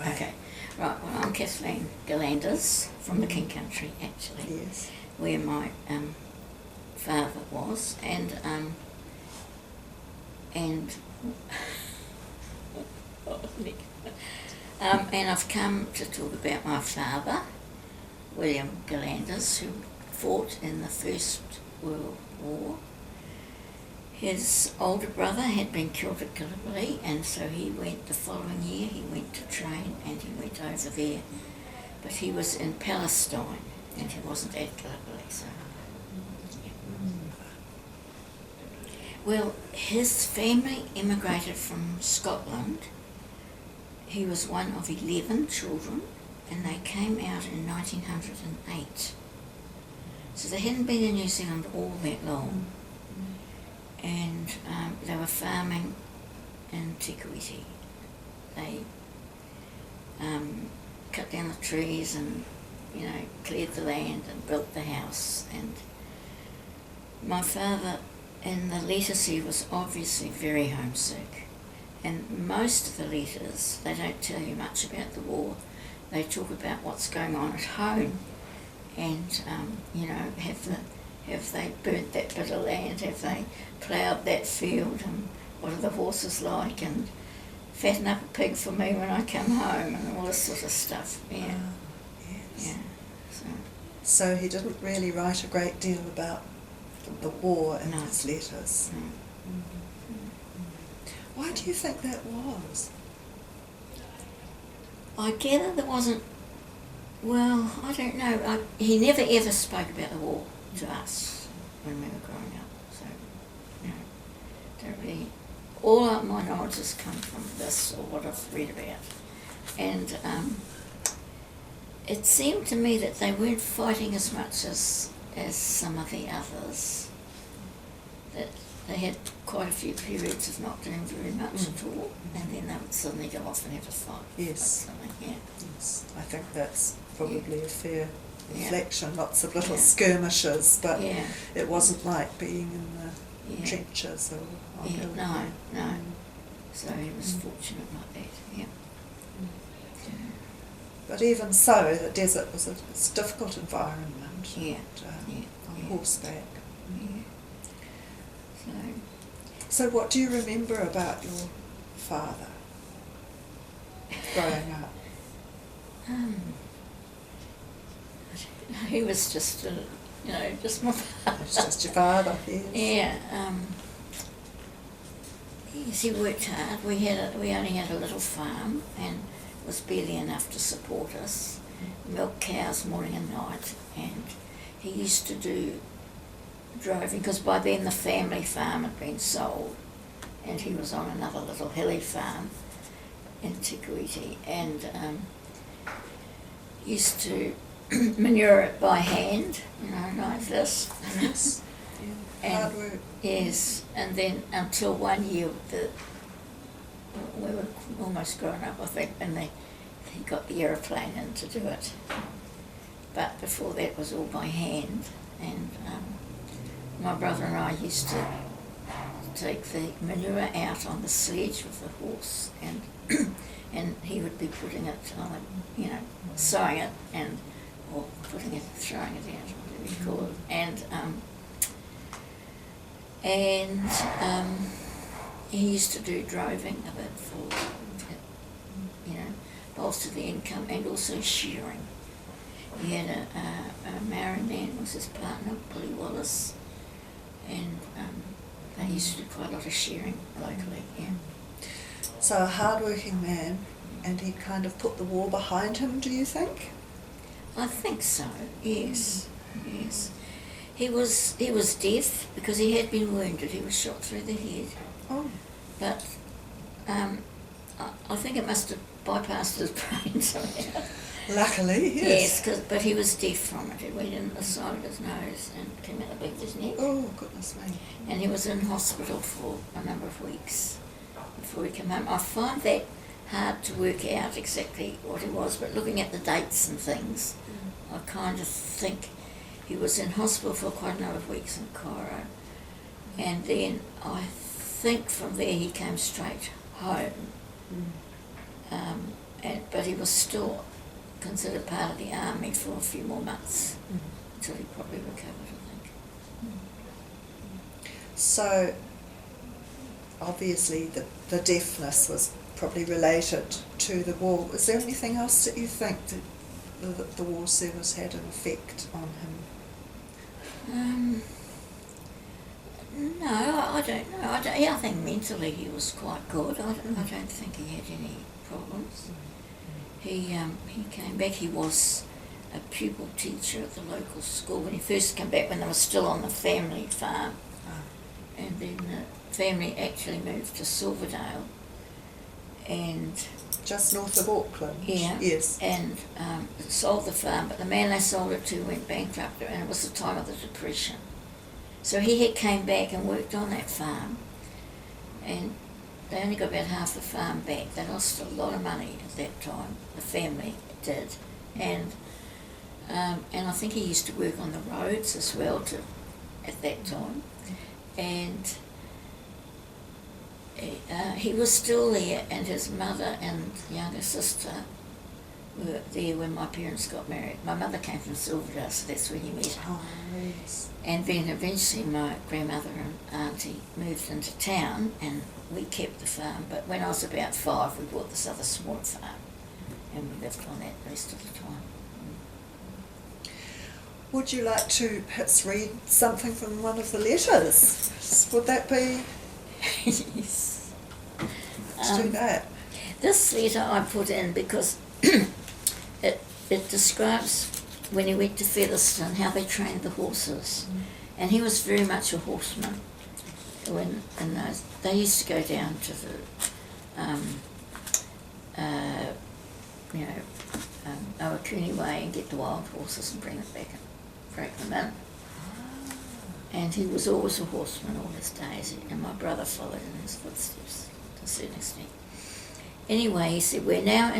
way. Okay, right, well I'm Kathleen Gillanders from the King Country actually, Yes. where my father was, and I've come to talk about my father, William Gillanders, who fought in the First World War. His older brother had been killed at Gallipoli, and so he went the following year, he went to train and he went over there. But he was in Palestine and he wasn't at Gallipoli, so... Yeah. Well, his family immigrated from Scotland. He was one of 11 children, and they came out in 1908. So they hadn't been in New Zealand all that long. And they were farming in Te Kuiti. They cut down the trees and, cleared the land and built the house. And my father, in the letters, he was obviously very homesick. And most of the letters, they don't tell you much about the war. They talk about what's going on at home, and have they burnt that bit of land? Have they ploughed that field? And what are the horses like? And fatten up a pig for me when I come home, and all this sort of stuff. Yeah. Yes. Yeah. So he didn't really write a great deal about the war in No. his letters. No. Why do you think that was? I gather there wasn't. Well, I don't know. He never ever spoke about the war to us when we were growing up. So, don't really. All of my knowledge has come from this or what I've read about. And it seemed to me that they weren't fighting as much as some of the others. That they had quite a few periods of not doing very much at all, and then they would suddenly go off and have a fight. Yes. Like something, yeah. Yes, I think that's probably a fair Yeah. reflection. Lots of little Yeah. skirmishes, but Yeah. it wasn't like being in the Yeah. trenches or on Yeah, Gallipoli. no. So he was fortunate like that, yeah. But even so, the desert was it's a difficult environment. Yeah. And, on Yeah. horseback. Yeah. So what do you remember about your father growing up? I don't know, he was just, just my father. It's just your father, yes. Yeah. Yes, he worked hard. We only had a little farm, and it was barely enough to support us. Milk cows morning and night, and he used to do driving, because by then the family farm had been sold, and he was on another little hilly farm in Te Kuiti, and used to manure it by hand, like this. Yes. Yeah. Hard work. Yes, and then until one year we were almost grown up, I think, and he got the aeroplane in to do it. But before that it was all by hand, and my brother and I used to take the manure out on the sledge with the horse, and and he would be putting it on, sowing it, or putting it, throwing it out, whatever you call it, and he used to do droving a bit for, bolster the income, and also shearing. He had a Maori man was his partner, Billy Wallace, and they used to do quite a lot of shearing locally, yeah. So a hard-working man, and he kind of put the war behind him, do you think? I think so, yes, yes. He was deaf because he had been wounded. He was shot through the head. Oh. But I think it must have bypassed his brain somehow. Luckily, yes. Yes, but he was deaf from it. It went in the side of his nose and came out the back of his neck. Oh, goodness me. And he was in hospital for a number of weeks before he came home. I find that hard to work out exactly what he was, but looking at the dates and things, I kind of think he was in hospital for quite a number of weeks in Cairo. And then I think from there he came straight home. but he was still considered part of the army for a few more months until he probably recovered, I think. So, obviously the deafness was probably related to the war. Was there anything else that you think that the war service had an effect on him? No, I don't know. I think mentally he was quite good. I don't think he had any problems. He came back. He was a pupil teacher at the local school when he first came back, when they were still on the family farm. And then the family actually moved to Silverdale, and Just north of Auckland. yeah, Yes. and sold the farm. But the man they sold it to went bankrupt, and it was the time of the Depression. So he had came back and worked on that farm, and they only got about half the farm back. They lost a lot of money at that time. The family did, and I think he used to work on the roads as well at that time, and he was still there, and his mother and younger sister were there when my parents got married. My mother came from Silverdale, so that's where he met her. Oh, yes. And then eventually my grandmother and auntie moved into town, and we kept the farm. But when I was about 5, we bought this other smaller farm, and we lived on that the rest of the time. Would you like to perhaps read something from one of the letters? Would that be? Yes. Let's do that. This letter I put in because it describes when he went to Featherston how they trained the horses, and he was very much a horseman. In those, they used to go down to the Awakuni Way and get the wild horses and bring it back and break them in. And he was always a horseman all his days, and my brother followed in his footsteps to a certain extent. Anyway, he said, we're now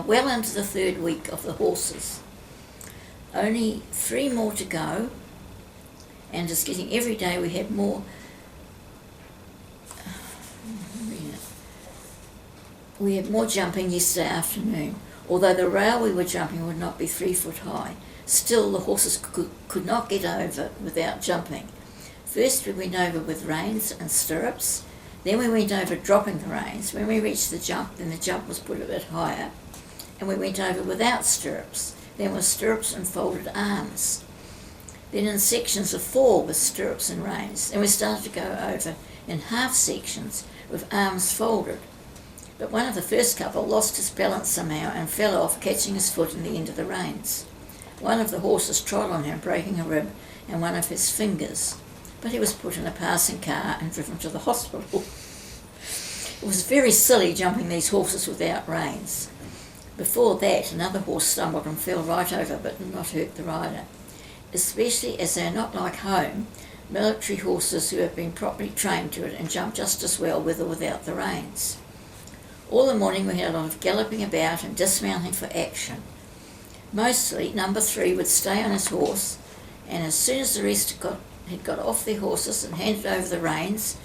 well into the 3rd week of the horses. Only 3 more to go, and just getting every day we had more. We had more jumping yesterday afternoon. Although the rail we were jumping would not be 3 foot high, still the horses could not get over without jumping. First we went over with reins and stirrups, then we went over dropping the reins. When we reached the jump, then the jump was put a bit higher, and we went over without stirrups, then with stirrups and folded arms. Then in sections of 4 with stirrups and reins. Then we started to go over in half sections with arms folded. But one of the first couple lost his balance somehow and fell off, catching his foot in the end of the reins. One of the horses trod on him, breaking a rib and one of his fingers. But he was put in a passing car and driven to the hospital. It was very silly jumping these horses without reins. Before that, another horse stumbled and fell right over, but did not hurt the rider. Especially as they are not like home, military horses who have been properly trained to it and jump just as well with or without the reins. All the morning we had a lot of galloping about and dismounting for action. Mostly, number 3 would stay on his horse, and as soon as the rest had got off their horses and handed over the reins,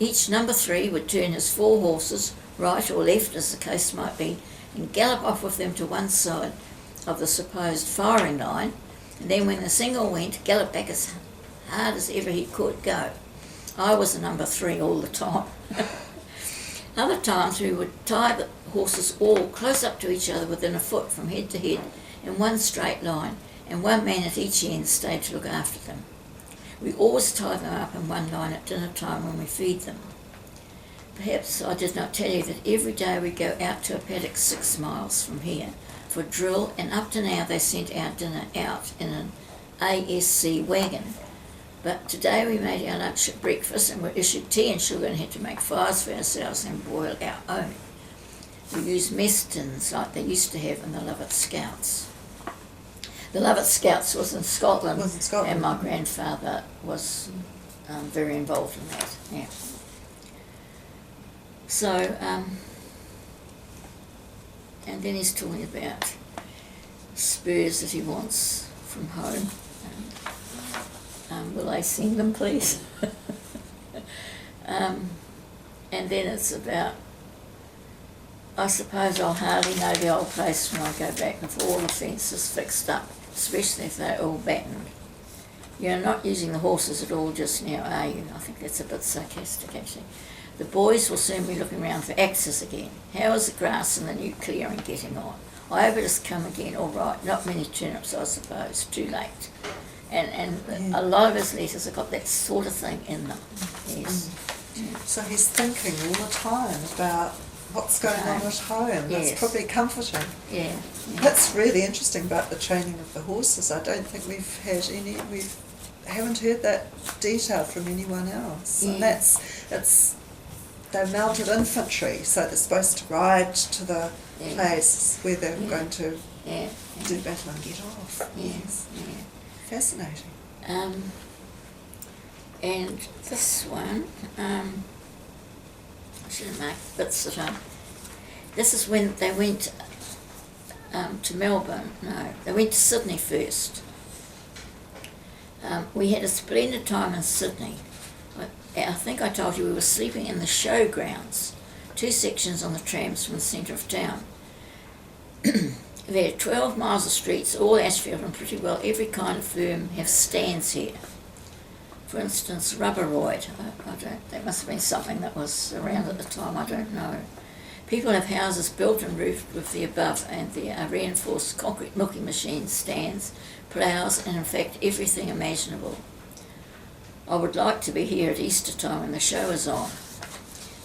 each number 3 would turn his 4 horses, right or left as the case might be, and gallop off with them to one side of the supposed firing line, and then when the single went, gallop back as hard as ever he could go. I was the number 3 all the time. Other times we would tie the horses all close up to each other within a foot from head to head in one straight line, and one man at each end stayed to look after them. We always tie them up in one line at dinner time when we feed them. Perhaps I did not tell you that every day we go out to a paddock 6 miles from here for drill, and up to now they sent our dinner out in an ASC wagon. But today we made our lunch at breakfast and were issued tea and sugar and had to make fires for ourselves and boil our own. We used mess tins like they used to have in the Lovett Scouts. The Lovett Scouts was in Scotland, and my grandfather was very involved in that. Yeah. So, and then he's talking about spurs that he wants from home. Will I sing them, please? And then it's about I suppose I'll hardly know the old place when I go back with all the fences fixed up, especially if they're all battened. You're not using the horses at all just now, are you? I think that's a bit sarcastic, actually. The boys will soon be looking round for axes again. How is the grass in the new clearing getting on? I hope it has come again all right. Not many turnips, I suppose. Too late. And a lot of his letters have got that sort of thing in them. Yes. So he's thinking all the time about what's going on at home. That's probably comforting. Yeah. That's really interesting about the training of the horses. I don't think we haven't heard that detail from anyone else. Yeah. And they're mounted infantry, so they're supposed to ride to the place where they're going to do battle and get off. Yes. Fascinating. And this one, I should have marked bits that up. This is when they went to Melbourne. No, they went to Sydney first. We had a splendid time in Sydney. I think I told you we were sleeping in the showgrounds, 2 sections on the trams from the centre of town. There are 12 miles of streets, all asphalt, and pretty well every kind of firm have stands here. For instance, Rubberoid. That must have been something that was around at the time, I don't know. People have houses built and roofed with the above, and there are reinforced concrete milking machines, stands, ploughs, and in fact everything imaginable. I would like to be here at Easter time when the show is on.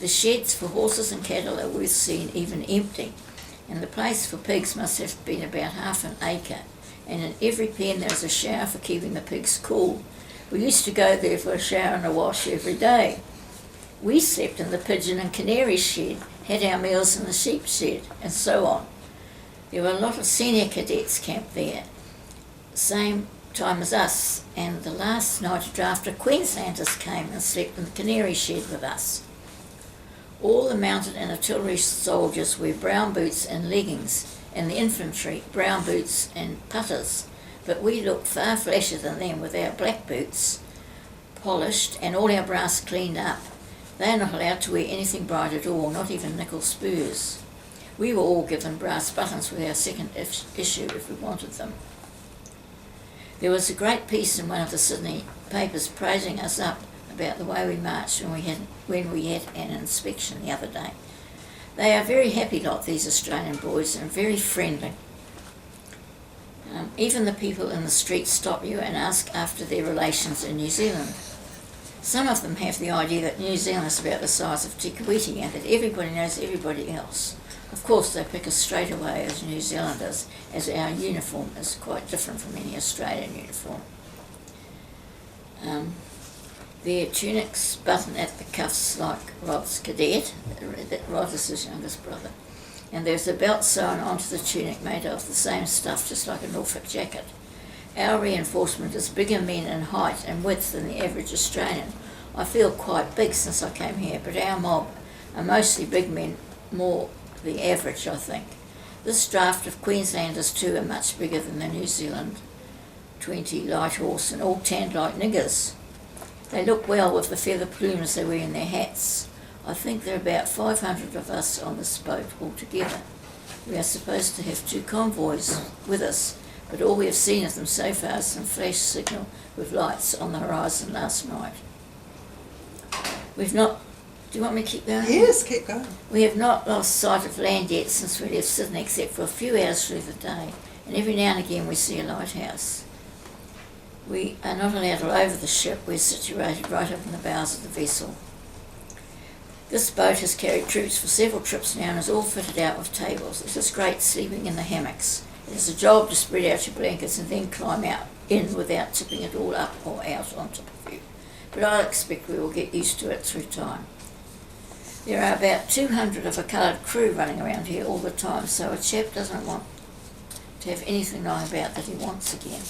The sheds for horses and cattle are worth seeing even empty, and the place for pigs must have been about half an acre, and in every pen there is a shower for keeping the pigs cool. We used to go there for a shower and a wash every day. We slept in the pigeon and canary shed, had our meals in the sheep shed, and so on. There were a lot of senior cadets camped there, same time as us, and the last night a draft of Queenslanders came and slept in the canary shed with us. All the mounted and artillery soldiers wear brown boots and leggings, and the infantry brown boots and putters, but we looked far flashier than them with our black boots polished and all our brass cleaned up. They are not allowed to wear anything bright at all, not even nickel spurs. We were all given brass buttons with our second issue if we wanted them. There was a great piece in one of the Sydney papers praising us up about the way we marched when we had an inspection the other day. They are a very happy lot, these Australian boys, and very friendly. Even the people in the street stop you and ask after their relations in New Zealand. Some of them have the idea that New Zealand is about the size of Te Kuiti and that everybody knows everybody else. Of course, they pick us straight away as New Zealanders, as our uniform is quite different from any Australian uniform. Their tunics button at the cuffs like Rod's cadet. Rod is his youngest brother. And there's a belt sewn onto the tunic made of the same stuff, just like a Norfolk jacket. Our reinforcement is bigger men in height and width than the average Australian. I feel quite big since I came here, but our mob are mostly big men, more the average, I think. This draft of Queenslanders too are much bigger than the New Zealand 20 light horse and all tanned like niggers. They look well with the feather plumes they wear in their hats. I think there are about 500 of us on this boat altogether. We are supposed to have 2 convoys with us, but all we have seen of them so far is some flash signal with lights on the horizon last night. Do you want me to keep going? Yes, keep going. We have not lost sight of land yet since we left Sydney, except for a few hours through the day, and every now and again we see a lighthouse. We are not allowed all over the ship. We're situated right up in the bows of the vessel. This boat has carried troops for several trips now and is all fitted out with tables. It is great sleeping in the hammocks. It is a job to spread out your blankets and then climb out in without tipping it all up or out on top of you. But I expect we will get used to it through time. There are about 200 of a coloured crew running around here all the time, so a chap doesn't want to have anything lying about that he wants again.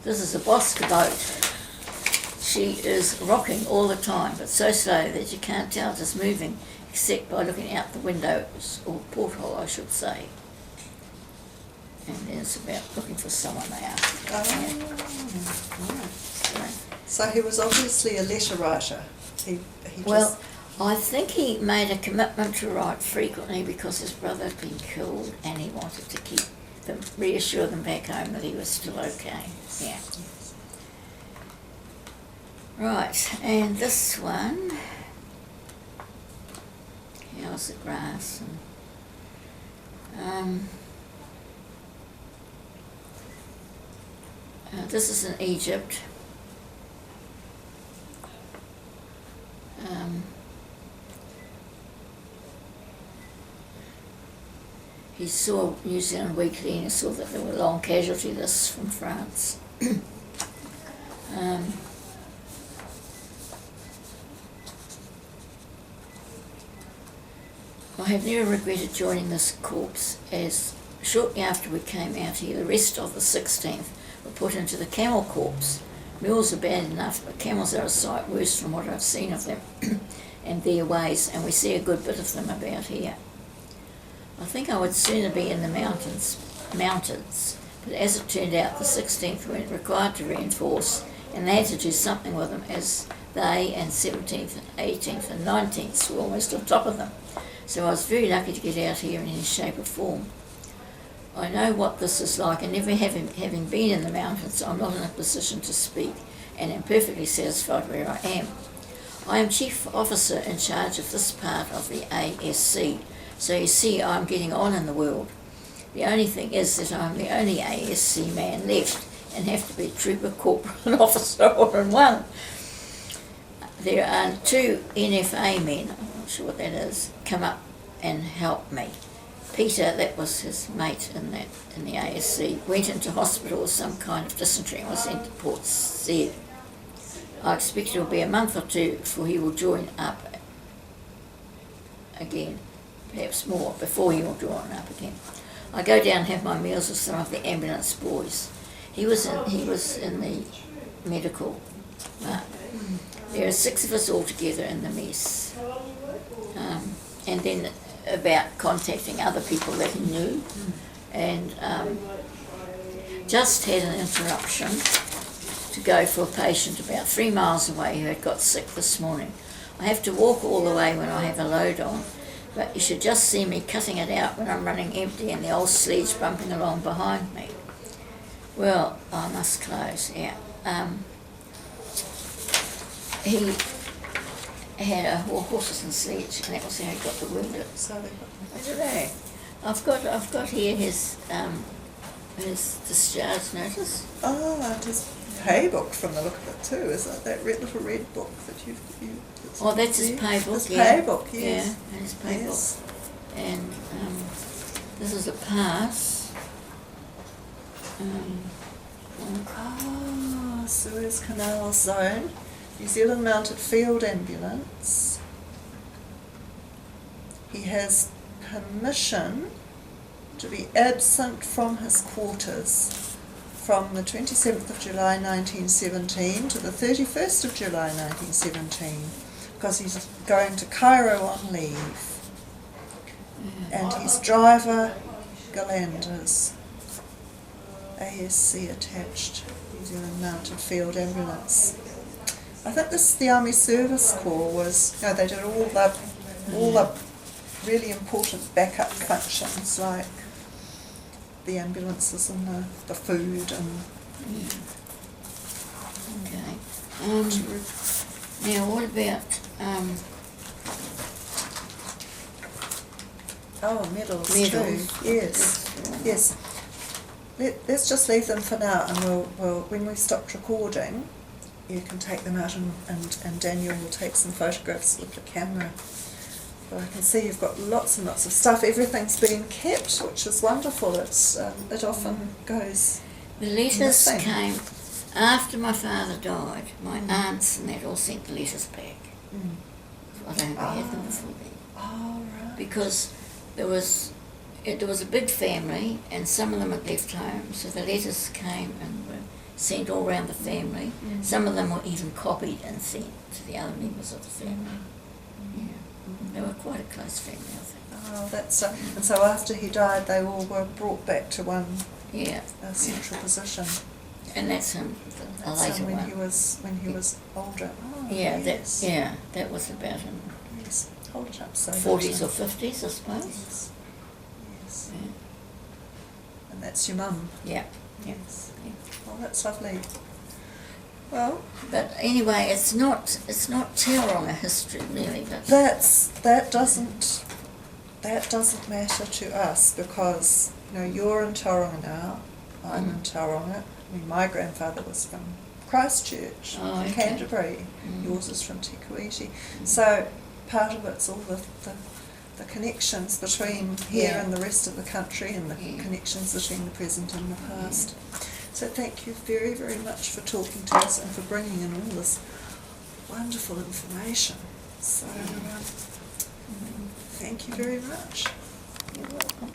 This is a Bosca boat. She is rocking all the time, but so slowly that you can't tell it is moving except by looking out the windows, or porthole I should say. And then it's about looking for someone they are. So he was obviously a letter writer. He well, I think he made a commitment to write frequently because his brother had been killed and he wanted to keep them, reassure them back home that he was still okay. Yeah. Right, and this one, how's the grass? And, this is in Egypt. He saw New Zealand Weekly and he saw that there were long casualty lists from France. I have never regretted joining this corps, as shortly after we came out here, the rest of the 16th were put into the Camel Corps. Mules are bad enough, but camels are a sight worse from what I've seen of them and their ways, and we see a good bit of them about here. I think I would sooner be in the mountains, but as it turned out, the 16th weren't required to reinforce, and they had to do something with them, as they and 17th and 18th and 19th were almost on top of them. So I was very lucky to get out here in any shape or form. I know what this is like, and never having been in the mountains, I'm not in a position to speak, and am perfectly satisfied where I am. I am Chief Officer in charge of this part of the ASC, so you see I'm getting on in the world. The only thing is that I'm the only ASC man left, and have to be trooper, corporal and officer all in one. There are 2 NFA men, I'm not sure what that is, come up and help me. Peter, that was his mate in the ASC, went into hospital with some kind of dysentery and was sent to Port Said. I expect it will be a month or 2 before he will join up again, perhaps more, before he will join up again. I go down and have my meals with some of the ambulance boys. He was in the medical. There are 6 of us all together in the mess. And then about contacting other people that he knew, and just had an interruption to go for a patient about 3 miles away who had got sick this morning. I have to walk all the way when I have a load on, but you should just see me cutting it out when I'm running empty and the old sledge bumping along behind me. Well, I must close, yeah. He had a horses and sledge, and that was how he got the wounded. So I don't know. I've got here his discharge notice. oh, and his pay book from the look of it too, is it? That little red book that you Oh, that's his pay book. His yeah. pay book, yes. Yeah, and his pay Yes. book. And this is a pass. Suez Canal Zone, New Zealand Mounted Field Ambulance. He has permission to be absent from his quarters from the 27th of July 1917 to the 31st of July 1917, because he's going to Cairo on leave. And his driver, Gillanders, ASC attached, New Zealand Mounted Field Ambulance. I think the Army Service Corps was, they did all the really important backup functions, like the ambulances and the food and. Okay. Now, what about medals medals? too. Yes. Let's just leave them for now, and we'll when we stopped recording, you can take them out, and Daniel will take some photographs with the camera. But I can see you've got lots and lots of stuff. Everything's been kept, which is wonderful. It often goes. The letters came after my father died. My aunts and that all sent the letters back. I don't know if we had them before then. Oh, right. Because there was a big family, and some of them had left home, so the letters came and were sent all around the family. Some of them were even copied and sent to the other members of the family. Yeah, they were quite a close family, I think. Oh, that's and so after he died, they all were brought back to one central position. And that's him, a That's later him when one. he was older. Oh, Yeah, yes. that was about him. Yes. Hold it up so. 40s or 50s, I suppose. Yes. Yes. Yeah. And that's your mum. Yeah. Yes. Yeah. Oh, that's lovely. Well, But anyway, it's not Tauranga history really, but that doesn't matter to us because you're in Tauranga now. I'm in Tauranga. I mean, my grandfather was from Christchurch, Oh, okay. Canterbury. Yours is from Te Kuiti. So part of it's all the connections between here and the rest of the country, and the connections between the present and the past. So thank you very, very much for talking to us and for bringing in all this wonderful information. So thank you very much. You're welcome.